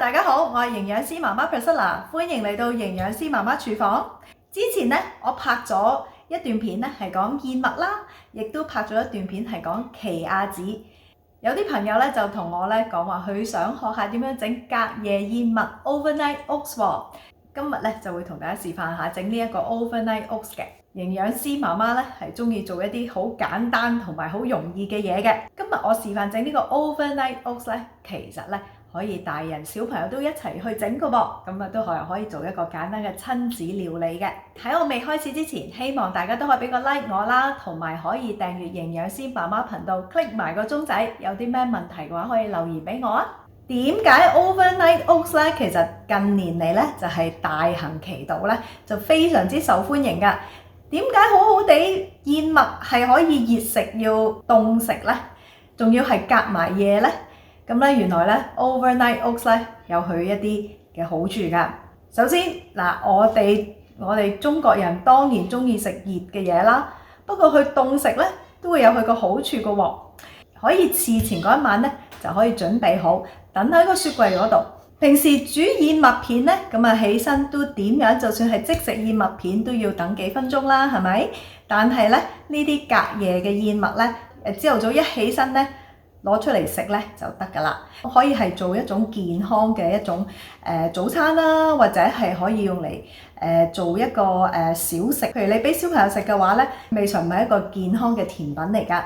大家好，我係營養師媽媽 Priscilla， 歡迎嚟到營養師媽媽廚房。之前呢，我拍咗一段片咧，係講燕麥啦，亦都拍咗一段片係講奇亞籽。有啲朋友咧就同我咧講話，佢想學下點樣整隔夜燕麥 overnight oats 喎。今日咧就會同大家示範下整呢一個 overnight oats 嘅。營養師媽媽咧係中意做一啲好簡單同埋好容易嘅嘢嘅。今日我示範整呢個 overnight oats 咧，其實咧可以大人小朋友都一齊去整個噃，咁啊都可以做一個簡單嘅親子料理嘅。喺我未開始之前，希望大家都可以俾個 like 我啦，同埋可以訂閱營養師媽媽頻道 ，click 埋個鐘仔，有啲咩問題嘅話可以留言俾我啊。點解 overnight oats 咧？其實近年嚟咧就係大行其道咧，就非常之受歡迎㗎。點解好好地燕麥係可以熱食要凍食咧？仲要係隔埋夜咧？咁咧原來咧 overnight oats 咧有佢一啲嘅好處㗎。首先嗱，我哋中國人當然中意食熱嘅嘢啦，不過佢凍食咧都會有佢個好處㗎喎。可以事前嗰一晚咧就可以準備好，等喺個雪櫃嗰度。平時煮燕麥片咧，咁啊起身都點樣？就算係即食燕麥片都要等幾分鐘啦，係咪？但係咧呢啲隔夜嘅燕麥咧，朝頭早一起身咧攞出嚟食咧就得㗎啦。可以係做一種健康嘅一種早餐啦，或者係可以用嚟做一個小食。譬如你俾小朋友食嘅話咧，未嘗唔係一個健康嘅甜品嚟㗎。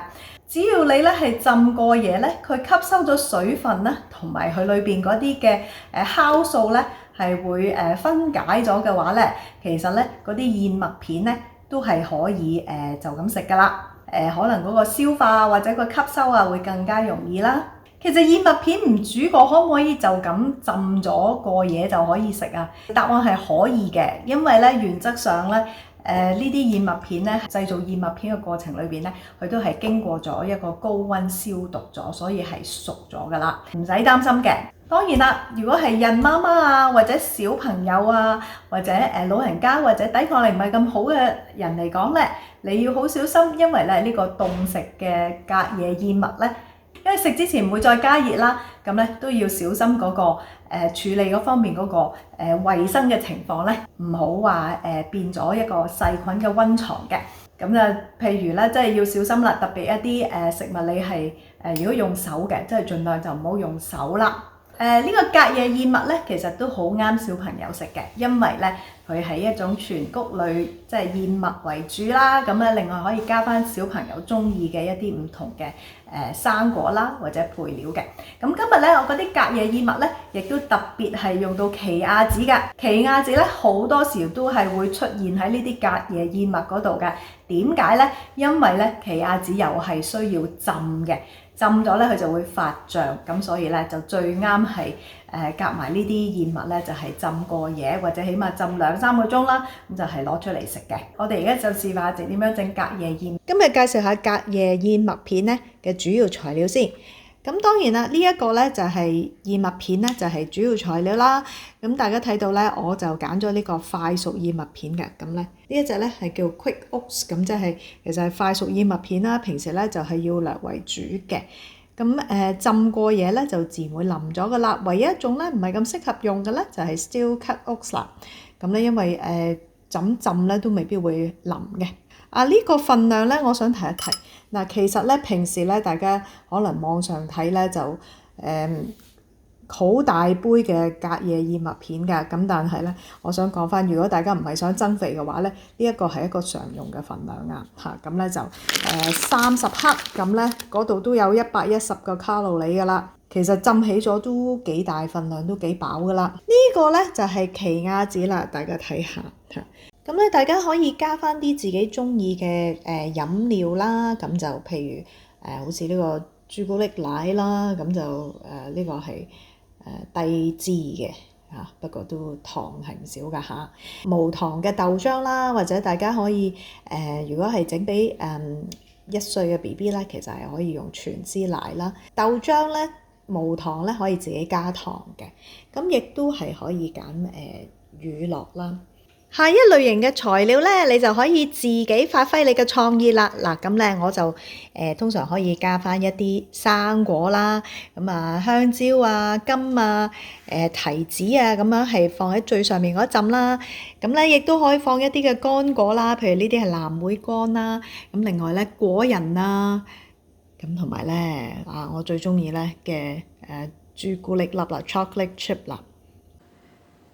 只要你咧係浸過嘢咧，佢吸收咗水分啦，同埋佢裏邊嗰啲嘅酵素咧係會分解咗嘅話咧，其實咧嗰啲燕麥片咧都係可以就咁食㗎啦。可能嗰個消化或者個吸收啊會更加容易啦。其實燕麥片唔煮過，可唔可以就咁浸咗過夜就可以食啊？答案係可以嘅，因為咧原則上咧。呢啲燕麥片咧，製造燕麥片嘅過程裏邊咧，佢都係經過咗一個高溫消毒咗，所以係熟咗㗎啦，唔使擔心嘅。當然啦，如果係孕媽媽啊，或者小朋友啊，或者老人家或者抵抗力唔係咁好嘅人嚟講咧，你要好小心，因為咧呢個凍食嘅隔夜燕麥咧。因為食之前唔會再加熱啦，咁咧都要小心嗰個處理嗰方面嗰個衞生嘅情況咧，唔好話變咗一個細菌嘅溫床嘅。咁就譬如咧，即係要小心啦，特別一啲食物你係如果用手嘅，即係盡量就唔好用手啦。呢個隔夜燕麥咧，其實都好啱小朋友食嘅，因為咧佢係一種全穀類，即係燕麥為主啦。咁咧另外可以加翻小朋友中意嘅一啲唔同嘅生果啦，或者配料嘅。咁今日咧，我嗰啲隔夜燕麥咧，亦都特別係用到奇亞籽㗎。奇亞籽咧好多時都係會出現喺呢啲隔夜燕麥嗰度㗎。點解咧？因為咧奇亞籽又係需要浸嘅。浸咗咧，佢就會發脹，咁所以咧就最啱係夾埋呢啲燕麥咧，就係浸過夜或者起碼浸2-3個鐘啦，咁就係攞出嚟食嘅。我哋而家就示範點樣整隔夜燕。今日介紹下隔夜燕麥片咧嘅主要材料先。咁當然啦，呢一個咧就係燕麥片咧，就係主要材料啦。咁大家睇到咧，我就揀咗呢個快熟燕麥片嘅。咁咧呢一隻咧係叫 Quick Oats， 咁即係其實係快熟燕麥片啦。平時咧就係要略為煮嘅。咁浸過嘢咧就自然會腍咗噶啦。唯一一種咧唔係咁適合用嘅咧就係 Steel Cut Oats 啦。咁咧因為浸咧都未必會腍嘅。呢個份量咧，我想提一提。嗱，其實咧平時咧大家可能網上睇咧就好大杯嘅隔夜燕麥片㗎。咁但係咧，我想講翻，如果大家唔係想增肥嘅話咧，呢一個係一個常用嘅份量啊。咁咧就30克，咁咧嗰度都有110個卡路里㗎啦。其實浸起咗都幾大份量，都幾飽㗎啦。呢個咧就係奇亞籽啦，大家睇下。咁咧，大家可以加翻啲自己中意嘅飲料啦。咁就譬如好似呢個朱古力奶啦，咁就呢個係低脂嘅嚇，不過都糖係唔少㗎嚇。無糖嘅豆漿啦，或者大家可以如果係整俾1歲嘅 BB 咧，其實係可以用全脂奶啦。豆漿咧無糖咧可以自己加糖嘅，咁亦都係可以揀乳酪啦。下一類型嘅材料咧，你就可以自己發揮你嘅創意啦。嗱，咁咧我就通常可以加返一啲生果啦，咁啊香蕉啊、柑啊、提子啊，咁樣係放喺最上面嗰一浸啦。咁咧亦都可以放一啲嘅乾果啦，譬如呢啲係藍莓乾啦。咁另外咧果仁啦，咁同埋咧我最中意咧嘅朱古力粒啦 ，chocolate chip 啦。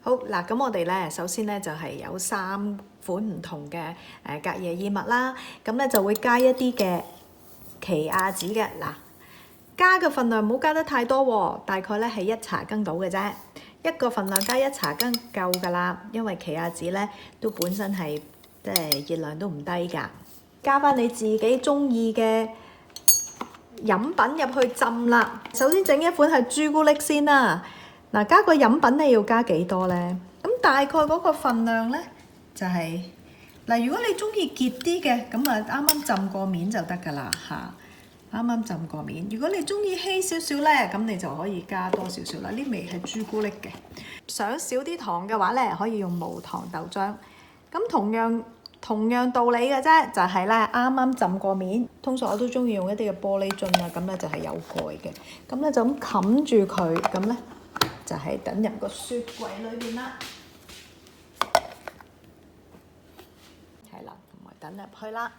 好嗱，咁我哋咧首先咧就係有3款唔同嘅隔夜燕麥啦，咁咧就會加一啲嘅奇亞籽嘅嗱，加嘅份量唔好加得太多喎，大概咧係1茶羹到嘅啫，一個份量加1茶羹夠㗎啦，因為奇亞籽咧都本身係即係熱量都唔低㗎，加返你自己中意嘅飲品入去浸啦。首先整一款係朱古力先啦。嗱，加個飲品你要加幾多咧？咁大概嗰個份量咧就係嗱，如果你中意結啲嘅，咁啊啱啱浸過面就得㗎啦嚇，啱啱浸過面。如果你中意稀少少咧，咁你就可以加多少少啦。呢味係朱古力嘅，想少啲糖嘅話咧，可以用無糖豆漿。咁同樣道理嘅啫，就係咧啱啱浸過面。通常我都中意用一啲嘅玻璃樽啊，咁咧就係有蓋嘅。咁咧就咁冚住佢，咁咧就係等入個雪櫃裏邊啦。係啦，同埋等入去啦。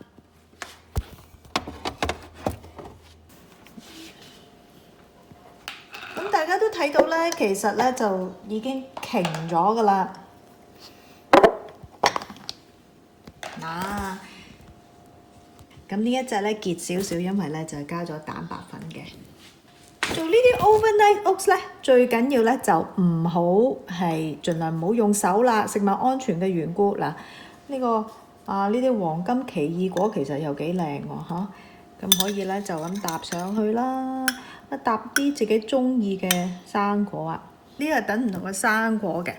咁大家都睇到咧，其實咧就已經凝咗噶啦。嗱，咁呢一隻咧結少少，因為咧就係加咗蛋白粉嘅。做呢啲 overnight oats 咧，最緊要咧就唔好係盡量唔好用手啦，食物安全嘅緣故嗱，呢個呢啲黃金奇異果其實又幾靚喎嚇，咁可以咧就咁搭上去啦，搭啲自己中意嘅生果啊，呢個等唔同嘅生果嘅。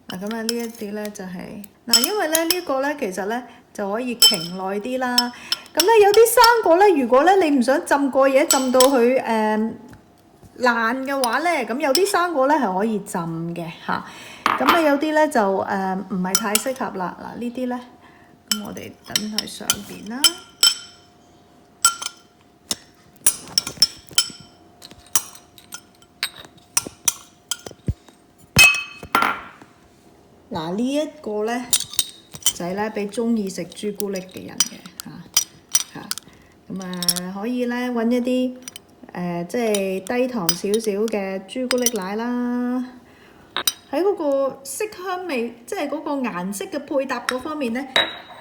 嗱咁啊，呢一啲咧就係嗱，因為咧呢個咧其實咧就可以凝耐啲啦。咁咧有啲生果咧，如果咧你唔想浸過夜，浸到佢爛嘅話咧，咁有啲生果咧係可以浸嘅嚇。咁啊有啲咧就唔係太適合啦。嗱呢啲咧，咁我哋等喺上邊啦。嗱呢一個咧就係咧俾中意食朱古力嘅人嘅嚇。咁啊可以咧揾一啲即係低糖少少嘅朱古力奶啦，喺嗰個色香味，即係嗰個顏色嘅配搭嗰方面咧，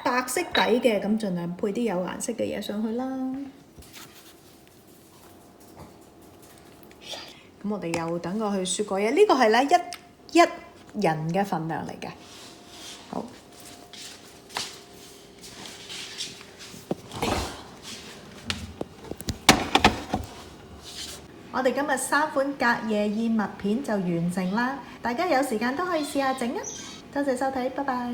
白色底嘅咁盡量配啲有顏色嘅嘢上去啦。咁我哋又等佢去雪過夜，呢個係咧一人嘅份量嚟嘅。好。我哋今日3款隔夜燕麥片就完成啦，大家有時間都可以試下整啊！多謝收睇，拜拜。